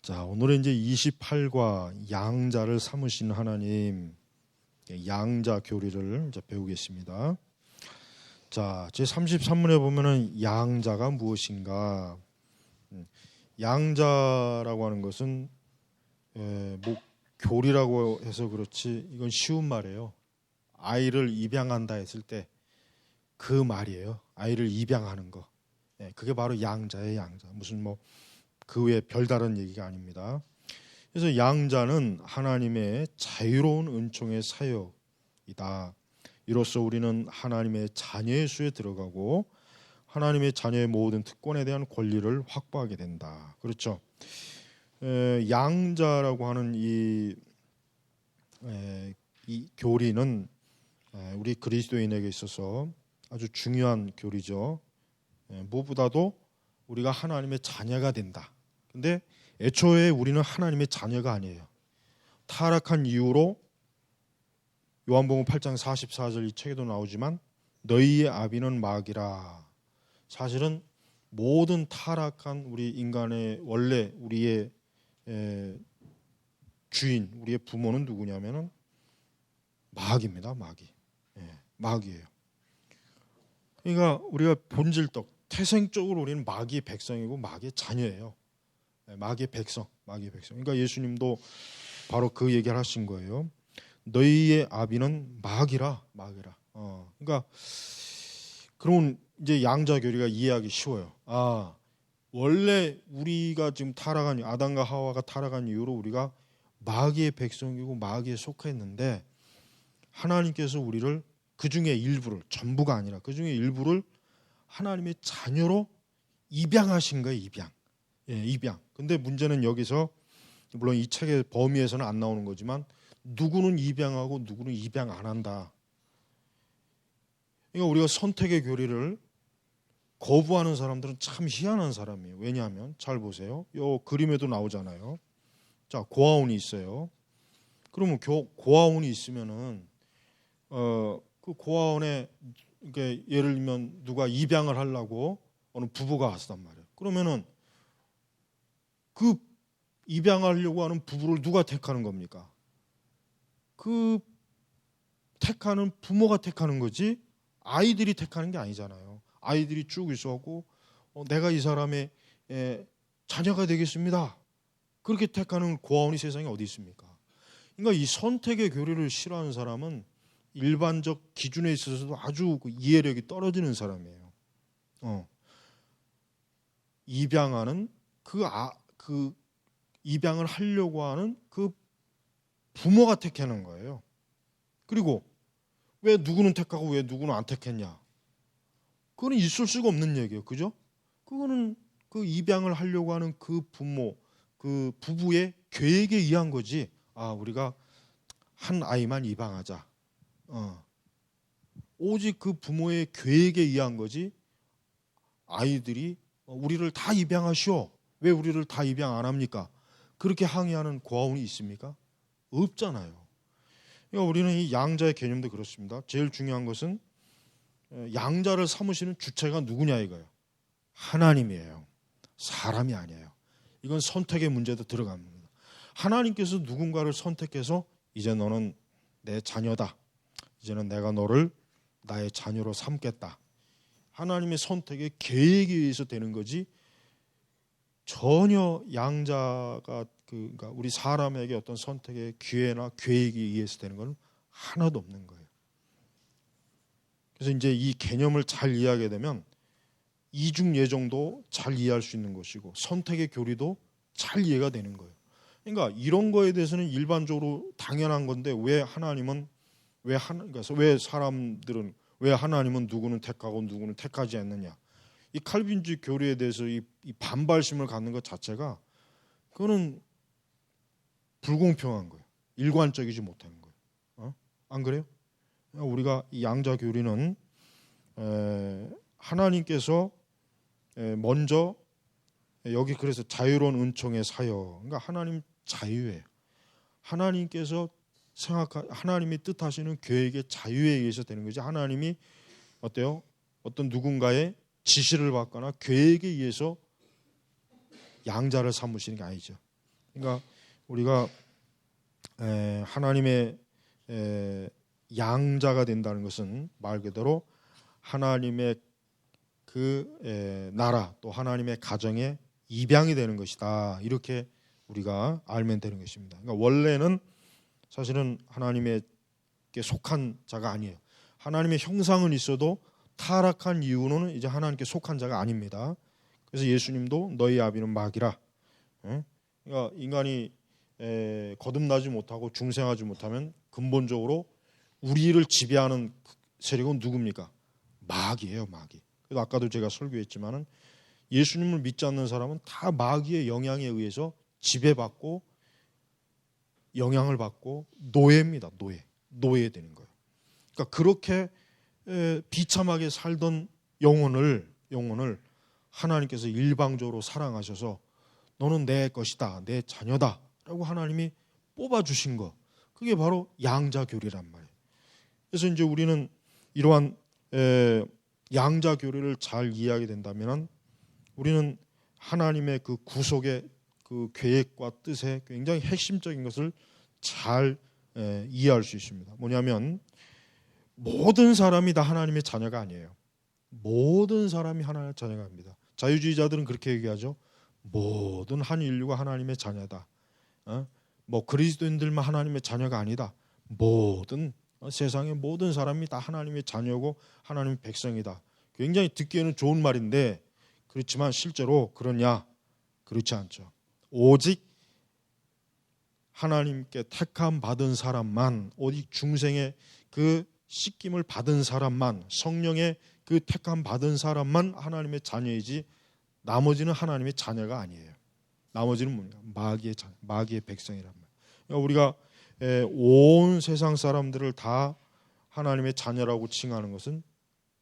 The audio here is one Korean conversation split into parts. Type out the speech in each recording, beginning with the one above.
자, 오늘은 이제 28과 양자를 삼으신 하나님, 양자 교리를 이제 배우겠습니다. 자, 제 33문에 보면은 양자가 무엇인가? 양자라고 하는 것은 뭐 교리라고 해서 그렇지 이건 쉬운 말이에요. 아이를 입양한다 했을 때 그 말이에요. 아이를 입양하는 거. 그게 바로 양자예요, 양자. 무슨 뭐 그 외에 별다른 얘기가 아닙니다. 그래서 양자는 하나님의 자유로운 은총의 사역이다. 이로써 우리는 하나님의 자녀의 수에 들어가고 하나님의 자녀의 모든 특권에 대한 권리를 확보하게 된다. 그렇죠? 양자라고 하는 이 교리는 우리 그리스도인에게 있어서 아주 중요한 교리죠. 무엇보다도 우리가 하나님의 자녀가 된다. 근데 애초에 우리는 하나님의 자녀가 아니에요. 타락한 이후로 요한복음 8장 44절 이 책에도 나오지만 너희의 아비는 마귀라. 사실은 모든 타락한 우리 인간의 원래 우리의 주인, 우리의 부모는 누구냐면은 마귀입니다. 마귀. 마귀예요. 그러니까 우리가 본질적, 태생적으로 우리는 마귀의 백성이고 마귀의 자녀예요. 마귀의 백성, 마귀의 백성. 그러니까 예수님도 바로 그 얘기를 하신 거예요. 너희의 아비는 마귀라, 마귀라. 그러니까 그런 이제 양자 교리가 이해하기 쉬워요. 원래 우리가 지금 타락한 아담과 하와가 타락한 이후로 우리가 마귀의 백성이고 마귀에 속했는데 하나님께서 우리를 그 중에 일부를, 전부가 아니라 그 중에 일부를 하나님의 자녀로 입양하신 거예요. 입양. 입양. 근데 문제는 여기서 물론 이 책의 범위에서는 안 나오는 거지만 누구는 입양하고 누구는 입양 안 한다. 그러니까 우리가 선택의 교리를 거부하는 사람들은 참 희한한 사람이에요. 왜냐하면 잘 보세요. 요 그림에도 나오잖아요. 자, 고아원이 있어요. 그러면 고아원이 있으면은 그 고아원에 그러니까 예를 들면 누가 입양을 하려고 어느 부부가 왔단 말이에요. 그러면은 그 입양하려고 하는 부부를 누가 택하는 겁니까? 그 택하는 부모가 택하는 거지 아이들이 택하는 게 아니잖아요. 아이들이 쭉 있어갖고 내가 이 사람의 자녀가 되겠습니다. 그렇게 택하는 고아원이 세상에 어디 있습니까? 그러니까 이 선택의 교리를 싫어하는 사람은 일반적 기준에 있어서도 아주 그 이해력이 떨어지는 사람이에요. 입양하는 그 입양을 하려고 하는 그 부모가 택하는 거예요. 그리고 왜 누구는 택하고 왜 누구는 안 택했냐? 그거는 있을 수가 없는 얘기예요. 그죠? 그거는 그 입양을 하려고 하는 그 부모, 그 부부의 계획에 의한 거지. 우리가 한 아이만 입양하자. 오직 그 부모의 계획에 의한 거지. 아이들이 우리를 다 입양하시오. 왜 우리를 다 입양 안 합니까? 그렇게 항의하는 고아원이 있습니까? 없잖아요. 그러니까 우리는 이 양자의 개념도 그렇습니다. 제일 중요한 것은 양자를 삼으시는 주체가 누구냐 이거예요. 하나님이에요. 사람이 아니에요. 이건 선택의 문제도 들어갑니다. 하나님께서 누군가를 선택해서 이제 너는 내 자녀다. 이제는 내가 너를 나의 자녀로 삼겠다. 하나님의 선택의 계획에 의해서 되는 거지 전혀 양자가 그러니까 우리 사람에게 어떤 선택의 기회나 계획에 의해서 되는 건 하나도 없는 거예요. 그래서 이제 이 개념을 잘 이해하게 되면 이중 예정도 잘 이해할 수 있는 것이고 선택의 교리도 잘 이해가 되는 거예요. 그러니까 이런 거에 대해서는 일반적으로 당연한 건데 왜 하나님은 그러니까 왜 사람들은 왜 하나님은 누구는 택하고 누구는 택하지 않느냐? 이 칼빈주의 교리에 대해서 이 반발심을 갖는 것 자체가 그거는 불공평한 거예요. 일관적이지 못하는 거예요. 안 그래요? 우리가 이 양자 교리는 하나님께서 먼저 여기 그래서 자유로운 은총의 사역, 그러니까 하나님 자유예요. 하나님께서 하나님이 뜻하시는 계획의 자유에 의해서 되는 거지. 하나님이 어때요? 어떤 누군가의 지시를 받거나 계획에 의해서 양자를 삼으시는 게 아니죠. 그러니까 우리가 하나님의 양자가 된다는 것은 말 그대로 하나님의 그 나라 또 하나님의 가정의 입양이 되는 것이다. 이렇게 우리가 알면 되는 것입니다. 그러니까 원래는 사실은 하나님에게 속한 자가 아니에요. 하나님의 형상은 있어도 타락한 이후로는 이제 하나님께 속한 자가 아닙니다. 그래서 예수님도 너희 아비는 마귀라. 그러니까 인간이 거듭나지 못하고 중생하지 못하면 근본적으로 우리를 지배하는 세력은 누굽니까? 마귀예요, 마귀. 그래서 아까도 제가 설교했지만은 예수님을 믿지 않는 사람은 다 마귀의 영향에 의해서 지배받고 영향을 받고 노예입니다. 노예되는 거예요. 그러니까 그렇게 비참하게 살던 영혼을 하나님께서 일방적으로 사랑하셔서 너는 내 것이다, 내 자녀다라고 하나님이 뽑아주신 거, 그게 바로 양자교리란 말이에요. 그래서 이제 우리는 이러한 양자교리를 잘 이해하게 된다면 우리는 하나님의 그 구속의 그 계획과 뜻에 굉장히 핵심적인 것을 잘 이해할 수 있습니다. 뭐냐면 모든 사람이 다 하나님의 자녀가 아니에요. 모든 사람이 하나님의 자녀가 아닙니다. 자유주의자들은 그렇게 얘기하죠. 모든 한 인류가 하나님의 자녀다. 뭐 그리스도인들만 하나님의 자녀가 아니다. 모든 세상의 모든 사람이 다 하나님의 자녀고 하나님의 백성이다. 굉장히 듣기에는 좋은 말인데 그렇지만 실제로 그러냐? 그렇지 않죠. 오직 하나님께 택함 받은 사람만, 오직 중생의 그 씻김을 받은 사람만, 성령의 그 택함 받은 사람만 하나님의 자녀이지 나머지는 하나님의 자녀가 아니에요. 나머지는 뭡니까? 마귀의 백성이란 말이에요. 그러니까 우리가 온 세상 사람들을 다 하나님의 자녀라고 칭하는 것은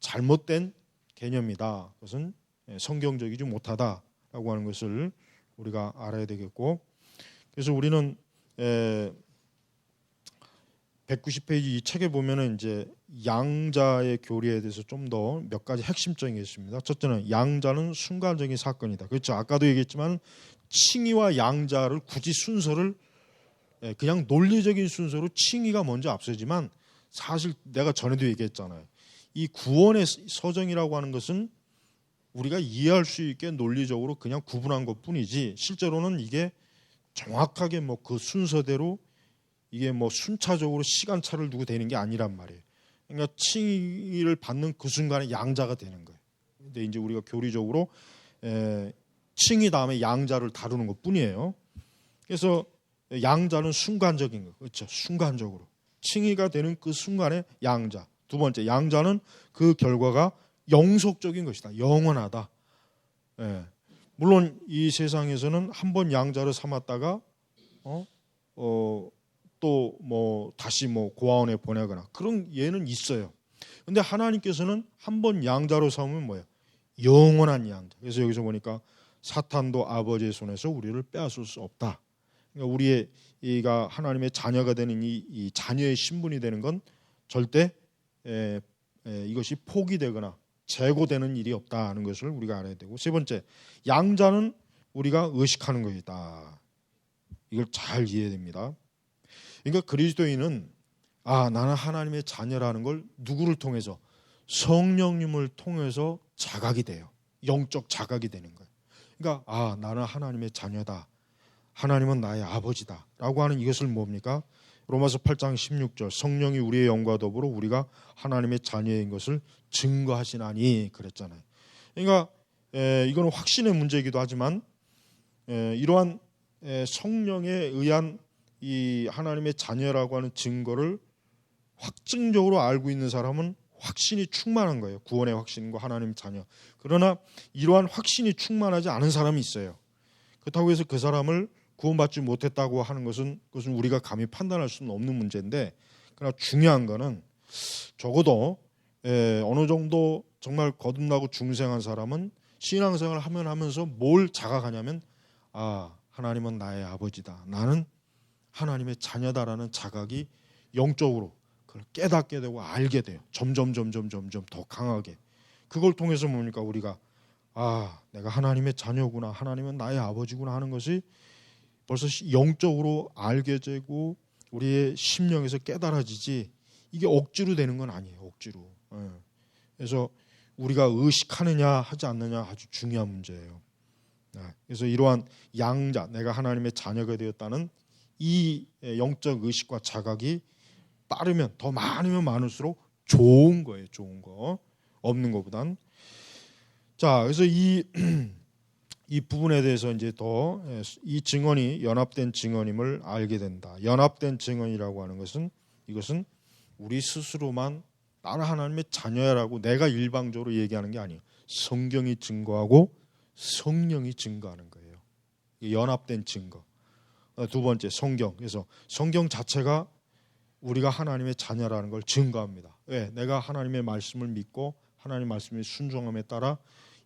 잘못된 개념이다. 그것은 성경적이지 못하다라고 하는 것을 우리가 알아야 되겠고, 그래서 우리는 190페이지 이 책에 보면은 이제 양자의 교리에 대해서 좀 더 몇 가지 핵심적인 게 있습니다. 첫째는 양자는 순간적인 사건이다. 그렇죠. 아까도 얘기했지만 칭의와 양자를 굳이 순서를 그냥 논리적인 순서로 칭의가 먼저 앞서지만 사실 내가 전에도 얘기했잖아요. 이 구원의 서정이라고 하는 것은 우리가 이해할 수 있게 논리적으로 그냥 구분한 것뿐이지 실제로는 이게 정확하게 뭐 그 순서대로 이게 뭐 순차적으로 시간차를 두고 되는 게 아니란 말이에요. 그러니까 칭의를 받는 그 순간에 양자가 되는 거예요. 근데 이제 우리가 교리적으로 칭의 다음에 양자를 다루는 것뿐이에요. 그래서 양자는 순간적인 거, 그렇죠? 순간적으로 칭의가 되는 그 순간에 양자. 두 번째, 양자는 그 결과가 영속적인 것이다. 영원하다. 물론 이 세상에서는 한 번 양자를 삼았다가 또 뭐 다시 뭐 고아원에 보내거나 그런 예는 있어요. 근데 하나님께서는 한 번 양자로 삼으면 뭐예요? 영원한 양자. 그래서 여기서 보니까 사탄도 아버지의 손에서 우리를 빼앗을 수 없다. 그러니까 우리가 하나님의 자녀가 되는 이 자녀의 신분이 되는 건 절대 이것이 포기되거나 재고되는 일이 없다는 것을 우리가 알아야 되고, 세 번째, 양자는 우리가 의식하는 것이다. 이걸 잘 이해해야 됩니다. 그러니까 그리스도인은 나는 하나님의 자녀라는 걸 누구를 통해서? 성령님을 통해서 자각이 돼요. 영적 자각이 되는 거예요. 그러니까 나는 하나님의 자녀다. 하나님은 나의 아버지다. 라고 하는 이것을 뭡니까? 로마서 8장 16절 성령이 우리의 영과 더불어 우리가 하나님의 자녀인 것을 증거하시나니 그랬잖아요. 그러니까 이거는 확신의 문제이기도 하지만 이러한 성령에 의한 이 하나님의 자녀라고 하는 증거를 확증적으로 알고 있는 사람은 확신이 충만한 거예요. 구원의 확신과 하나님 자녀. 그러나 이러한 확신이 충만하지 않은 사람이 있어요. 그렇다고 해서 그 사람을 구원받지 못했다고 하는 것은 그것은 우리가 감히 판단할 수는 없는 문제인데, 그러나 중요한 거는 적어도 어느 정도 정말 거듭나고 중생한 사람은 신앙생활을 하면서 뭘 자각하냐면 하나님은 나의 아버지다. 나는 하나님의 자녀다라는 자각이 영적으로 그걸 깨닫게 되고 알게 돼요. 점점 더 강하게. 그걸 통해서 뭡니까? 우리가 내가 하나님의 자녀구나, 하나님은 나의 아버지구나 하는 것이 벌써 영적으로 알게 되고 우리의 심령에서 깨달아지지 이게 억지로 되는 건 아니에요. 억지로. 그래서 우리가 의식하느냐 하지 않느냐 아주 중요한 문제예요. 그래서 이러한 양자, 내가 하나님의 자녀가 되었다는 이 영적 의식과 자각이 빠르면 더 많으면 많을수록 좋은 거예요. 좋은 거. 없는 것보단. 자, 그래서 이 부분에 대해서 이제 더 이 증언이 연합된 증언임을 알게 된다. 연합된 증언이라고 하는 것은 이것은 우리 스스로만 나는 하나님의 자녀야라고 내가 일방적으로 얘기하는 게 아니에요. 성경이 증거하고 성령이 증거하는 거예요. 연합된 증거. 두 번째, 성경. 그래서 성경 자체가 우리가 하나님의 자녀라는 걸 증거합니다. 왜? 내가 하나님의 말씀을 믿고 하나님의 말씀에 순종함에 따라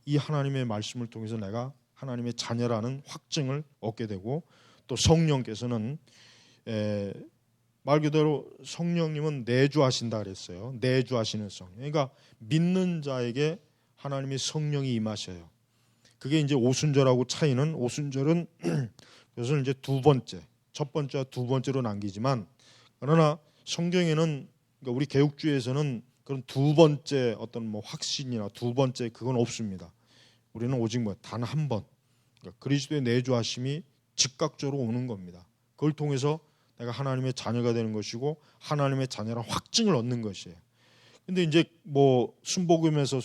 이 하나님의 말씀을 통해서 내가 하나님의 자녀라는 확증을 얻게 되고, 또 성령께서는 말 그대로 성령님은 내주하신다 그랬어요. 내주하시는 성령. 그러니까 믿는 자에게 하나님의 성령이 임하셔요. 그게 이제 오순절하고 차이는, 오순절은 그것을 이제 두 번째, 첫 번째와 두 번째로 남기지만, 그러나 성경에는, 그러니까 우리 개혁주의에서는 그런 두 번째 어떤 뭐 확신이나 두 번째 그건 없습니다. 우리는 오직 단 한 번, 그러니까 그리스도의 내주하심이 즉각적으로 오는 겁니다. 그걸 통해서 내가 하나님의 자녀가 되는 것이고 하나님의 자녀라 확증을 얻는 것이에요. 근데 이제 뭐 순복음에서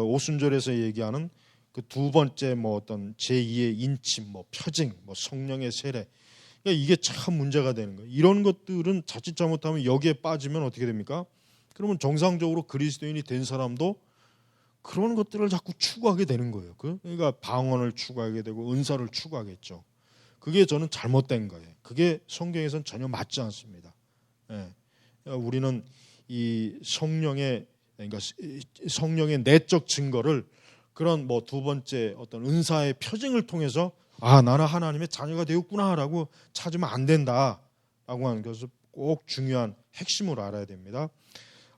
오순절에서 얘기하는 그 두 번째 뭐 어떤 제2의 인침, 뭐 표징, 뭐 성령의 세례, 그러니까 이게 참 문제가 되는 거예요. 이런 것들은 자칫 잘못하면 여기에 빠지면 어떻게 됩니까? 그러면 정상적으로 그리스도인이 된 사람도 그런 것들을 자꾸 추구하게 되는 거예요. 그러니까 방언을 추구하게 되고 은사를 추구하겠죠. 그게 저는 잘못된 거예요. 그게 성경에서는 전혀 맞지 않습니다. 우리는 이 성령의, 그러니까 성령의 내적 증거를 그런 뭐 두 번째 어떤 은사의 표징을 통해서 나는 하나님의 자녀가 되었구나라고 찾으면 안 된다라고 하는 것을 꼭 중요한 핵심으로 알아야 됩니다.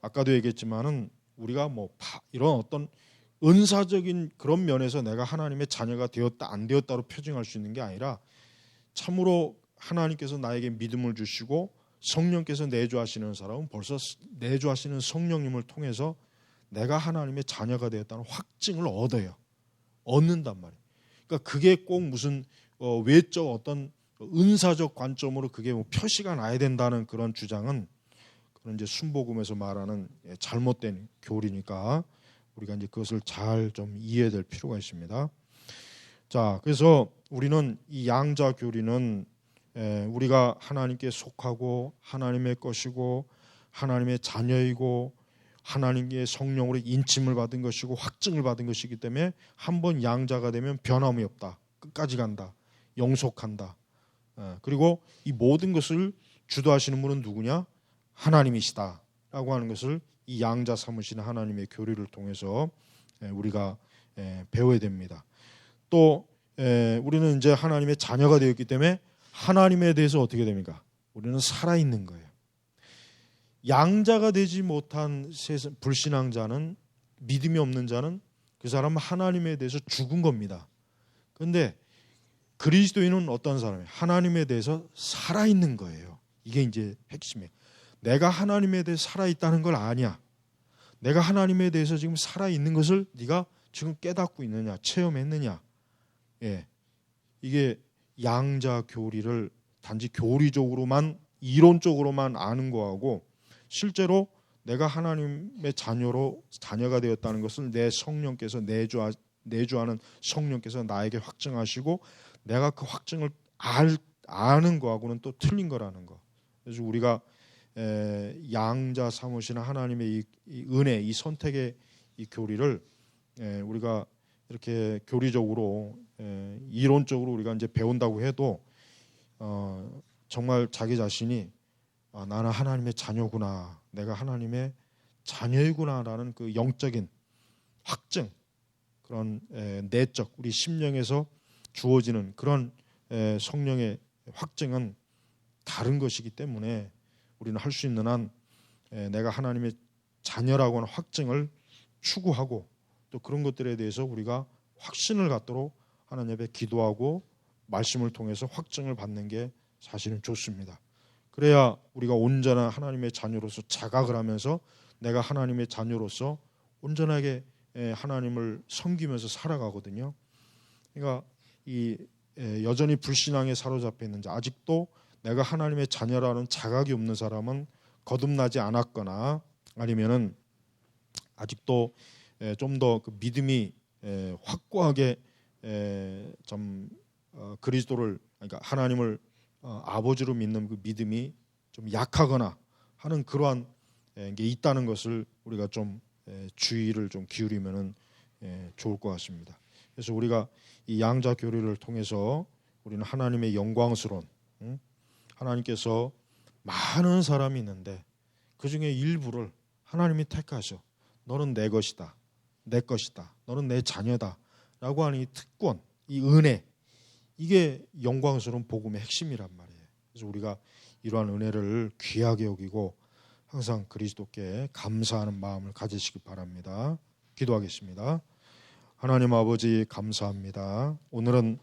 아까도 얘기했지만은 우리가 뭐 이런 어떤 은사적인 그런 면에서 내가 하나님의 자녀가 되었다 안 되었다로 표징할 수 있는 게 아니라, 참으로 하나님께서 나에게 믿음을 주시고 성령께서 내주하시는 사람은 벌써 내주하시는 성령님을 통해서 내가 하나님의 자녀가 되었다는 확증을 얻는단 말이에요. 그러니까 그게 꼭 무슨 외적 어떤 은사적 관점으로 그게 뭐 표시가 나야 된다는 그런 주장은, 그런 이제 순복음에서 말하는 잘못된 교리니까 우리가 이제 그것을 잘 좀 이해해야 될 필요가 있습니다. 자, 그래서 우리는 이 양자 교리는 우리가 하나님께 속하고 하나님의 것이고 하나님의 자녀이고 하나님의 성령으로 인침을 받은 것이고 확증을 받은 것이기 때문에 한번 양자가 되면 변함이 없다. 끝까지 간다. 영속한다. 그리고 이 모든 것을 주도하시는 분은 누구냐? 하나님이시다 라고 하는 것을 이 양자 삼으시는 하나님의 교리를 통해서 우리가 배워야 됩니다. 또 우리는 이제 하나님의 자녀가 되었기 때문에 하나님에 대해서 어떻게 됩니까? 우리는 살아있는 거예요. 양자가 되지 못한 불신앙자는, 믿음이 없는 자는 그 사람은 하나님에 대해서 죽은 겁니다. 그런데 그리스도인은 어떤 사람이에요? 하나님에 대해서 살아있는 거예요. 이게 이제 핵심이에요. 내가 하나님에 대해 살아있다는 걸 아냐? 내가 하나님에 대해서 지금 살아있는 것을 네가 지금 깨닫고 있느냐? 체험했느냐? 이게 양자 교리를 단지 교리적으로만, 이론적으로만 아는 거하고, 실제로 내가 하나님의 자녀가 되었다는 것을 내 성령께서 내주하는 성령께서 나에게 확증하시고 내가 그 확증을 아는 거하고는 또 틀린 거라는 거. 그래서 우리가 양자 삼으시는 하나님의 이 은혜, 이 선택의 이 교리를 우리가 이렇게 교리적으로 이론적으로 우리가 이제 배운다고 해도 정말 자기 자신이 나는 하나님의 자녀구나, 내가 하나님의 자녀이구나라는 그 영적인 확증, 그런 내적 우리 심령에서 주어지는 그런 성령의 확증은 다른 것이기 때문에 우리는 할 수 있는 한 내가 하나님의 자녀라고 하는 확증을 추구하고 또 그런 것들에 대해서 우리가 확신을 갖도록 하나님 앞에 기도하고 말씀을 통해서 확증을 받는 게 사실은 좋습니다. 그래야 우리가 온전한 하나님의 자녀로서 자각을 하면서 내가 하나님의 자녀로서 온전하게 하나님을 섬기면서 살아가거든요. 그러니까 여전히 불신앙에 사로잡혀 있는 자, 아직도 내가 하나님의 자녀라는 자각이 없는 사람은 거듭나지 않았거나 아니면은 아직도 좀 더 그 믿음이 확고하게 좀 그리스도를, 그러니까 하나님을 아버지로 믿는 그 믿음이 좀 약하거나 하는 그러한 게 있다는 것을 우리가 좀 주의를 좀 기울이면은 좋을 것 같습니다. 그래서 우리가 이 양자 교리를 통해서 우리는 하나님의 영광스러운, 하나님께서 많은 사람이 있는데 그 중에 일부를 하나님이 택하셔. 너는 내 것이다, 내 것이다, 너는 내 자녀다 라고 하는 이 특권, 이 은혜, 이게 영광스러운 복음의 핵심이란 말이에요. 그래서 우리가 이러한 은혜를 귀하게 여기고 항상 그리스도께 감사하는 마음을 가지시기 바랍니다. 기도하겠습니다. 하나님 아버지, 감사합니다. 오늘은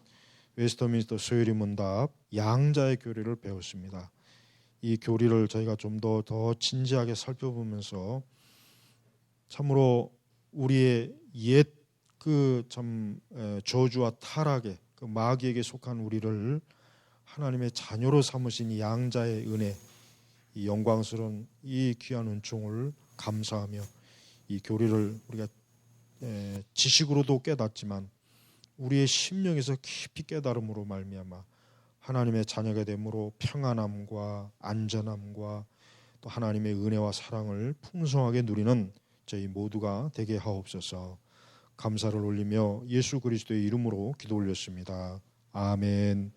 웨스터민스터 소요리 문답 양자의 교리를 배웠습니다. 이 교리를 저희가 좀 더 진지하게 살펴보면서 참으로 우리의 옛 그 참 저주와 타락의 그 마귀에게 속한 우리를 하나님의 자녀로 삼으신 이 양자의 은혜, 이 영광스러운 이 귀한 은총을 감사하며 이 교리를 우리가 지식으로도 깨닫지만 우리의 심령에서 깊이 깨달음으로 말미암아 하나님의 자녀가 됨으로 평안함과 안전함과 또 하나님의 은혜와 사랑을 풍성하게 누리는 저희 모두가 되게 하옵소서. 감사를 올리며 예수 그리스도의 이름으로 기도 올렸습니다. 아멘.